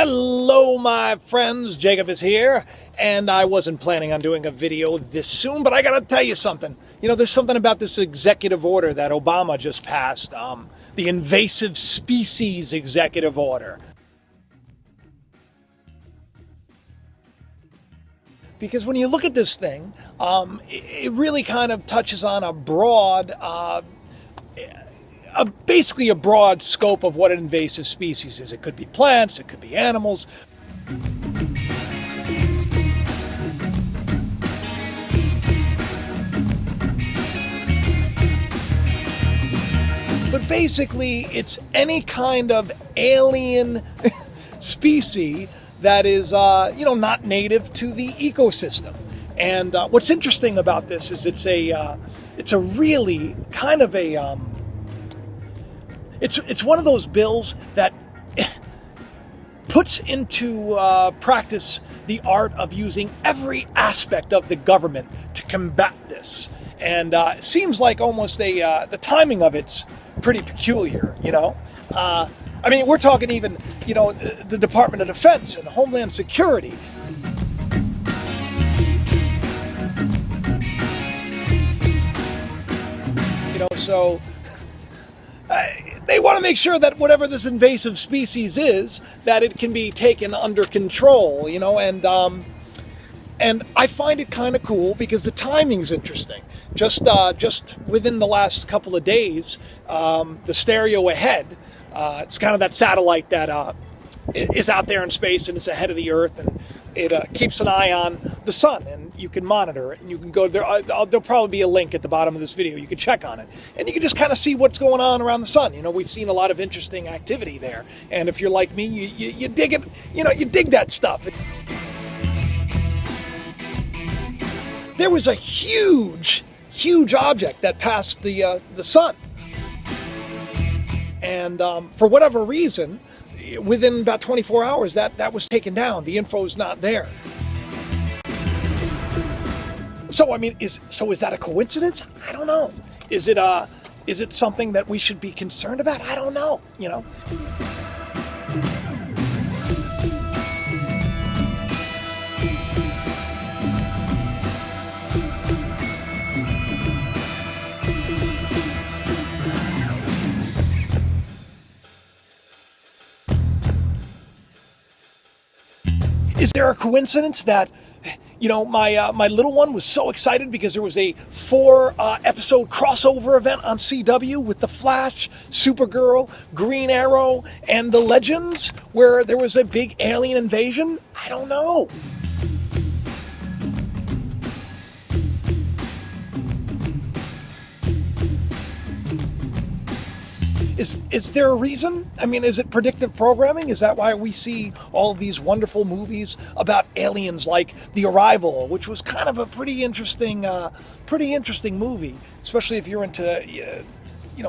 Hello, my friends. Jacob is here, and I wasn't planning on doing a video this soon, but I gotta tell you something. There's something about this executive order that Obama just passed, the Invasive Species Executive Order. Because when you look at this thing, it really kind of touches on a broad, basically a broad scope of what an invasive species is. It could be plants, it could be animals. But basically, it's any kind of alien species that is, not native to the ecosystem. And what's interesting about this is it's a really kind of a, it's one of those bills that puts into practice the art of using every aspect of the government to combat this. And it seems like almost the timing of it's pretty peculiar, we're talking even, the Department of Defense and Homeland Security. So they want to make sure that whatever this invasive species is, that it can be taken under control, and I find it kind of cool because the timing's interesting. Just within the last couple of days, the stereo ahead, it's kind of that satellite that is out there in space and is ahead of the Earth, and it keeps an eye on the sun, and you can monitor it, and you can go there. There'll probably be a link at the bottom of this video. You can check on it, and you can just kind of see what's going on around the sun. We've seen a lot of interesting activity there, and if you're like me, you dig it. You dig that stuff. There was a huge object that passed the sun, and for whatever reason, within about 24 hours, that was taken down. The info's not there. So is that a coincidence? I don't know. Is it something that we should be concerned about? I don't know. Is there a coincidence that, my little one was so excited because there was a 4-episode crossover event on CW with The Flash, Supergirl, Green Arrow, and The Legends, where there was a big alien invasion? I don't know. Is there a reason? Is it predictive programming? Is that why we see all of these wonderful movies about aliens like The Arrival, which was kind of a pretty interesting movie, especially if you're into,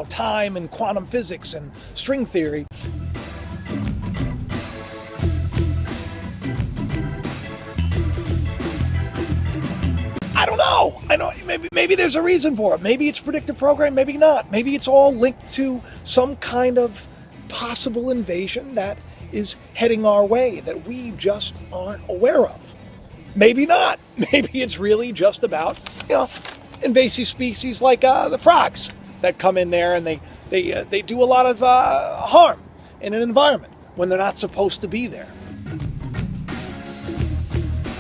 time and quantum physics and string theory. I don't know. I know maybe there's a reason for it. Maybe it's predictive program, maybe not. Maybe it's all linked to some kind of possible invasion that is heading our way that we just aren't aware of. Maybe not. Maybe it's really just about, invasive species like the frogs that come in there and they do a lot of harm in an environment when they're not supposed to be there.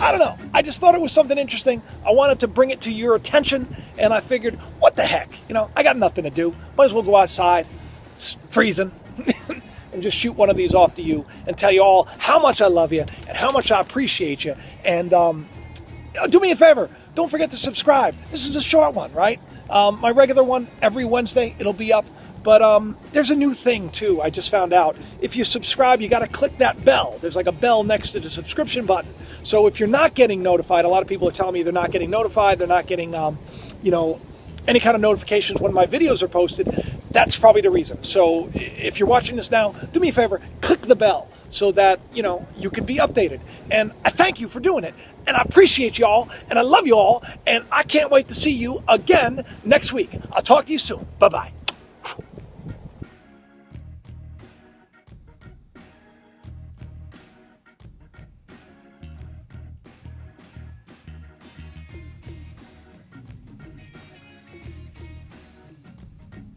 I don't know. I just thought it was something interesting. I wanted to bring it to your attention, and I figured, what the heck? I got nothing to do. Might as well go outside, freezing, and just shoot one of these off to you and tell you all how much I love you and how much I appreciate you. And do me a favor. Don't forget to subscribe. This is a short one, right? My regular one, every Wednesday, it'll be up. But there's a new thing, too, I just found out. If you subscribe, you got to click that bell. There's like a bell next to the subscription button. So if you're not getting notified, a lot of people are telling me they're not getting notified, they're not getting, any kind of notifications when my videos are posted. That's probably the reason. So if you're watching this now, do me a favor, click the bell so that, you can be updated. And I thank you for doing it. And I appreciate you all, and I love you all, and I can't wait to see you again next week. I'll talk to you soon. Bye-bye.